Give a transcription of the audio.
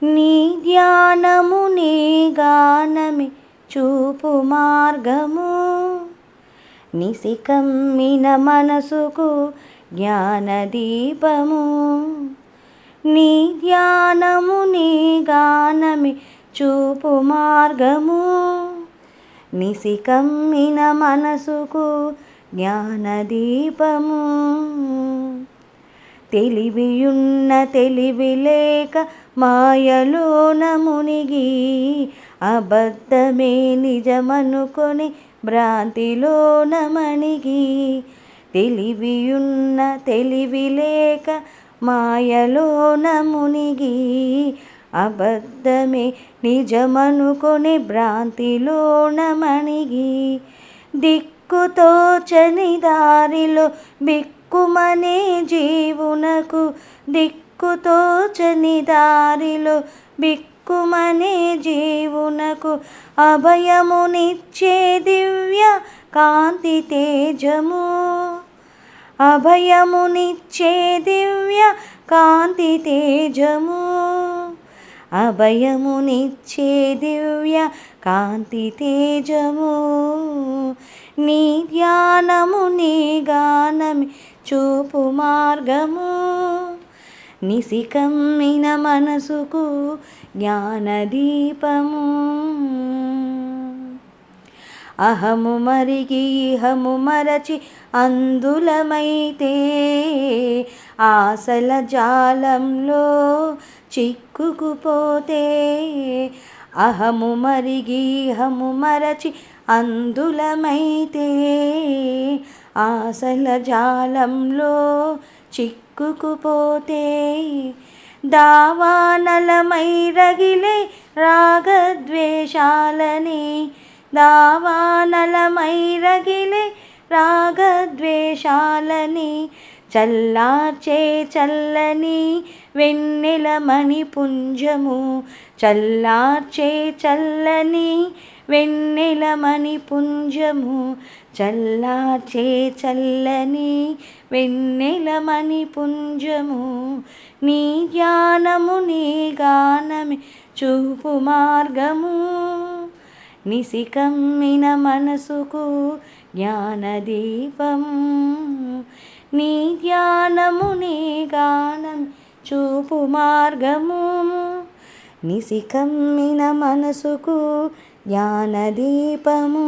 నీ ధ్యానము నీ గానమి చూపు మార్గము, నిశికమ్మిన మనసుకు జ్ఞానదీపము. నీ ధ్యానము నీ గానమి చూపు మార్గము, నిశికమ్మిన మనసుకు జ్ఞానదీపము. తెలివియున్న తెలివి లేక మాయలోన మునిగి, అబద్ధమే నిజమనుకొని భ్రాంతిలోన మణిగి. తెలివియున్న తెలివి లేక మాయలోన మునిగి, అబద్ధమే నిజమనుకొని భ్రాంతిలోన మణిగి. దిక్కుతోచని దారిలో బిక్కుమనే జీవునకు, దిక్కుతోచని దారిలో బిక్కుమనే జీవునకు అభయమునిచ్చే దివ్య కాంతి తేజము, అభయమునిచ్చే దివ్య కాంతి తేజము, అభయమునిచ్చే దివ్య కాంతి తేజము. నీ ధ్యానము నీ గానమి చూపు మార్గము, నిశికమ్మిన మనసుకు జ్ఞానదీపము. అహము మరిగి ఇహము మరచి అందులమైతే, ఆశల జాలంలో చిక్కుకుపోతే. అహము మరిగి ఇహము మరచి అందులమైతే, ఆశల జాలంలో చిక్కుకుపోతే. దావానలమై రగిలే రాగద్వేషాలని, దావానలమై రగిలే రాగద్వేషాలని చల్లార్చే చల్లని వెన్నెల మణిపుంజము, చల్లార్చే చల్లని వెన్నెల మణిపుంజము, చల్లార్చే చల్లని వెన్నెల మణిపుంజము. నీ ధ్యానము నీ గానమి చూపు మార్గము, నిశికమ్మిన మనసుకు జ్ఞానదీపము. నీ ధ్యానము నీ గానమి చూపు మార్గము, నిశికమ్మిన మనసుకు జ్ఞానదీపము.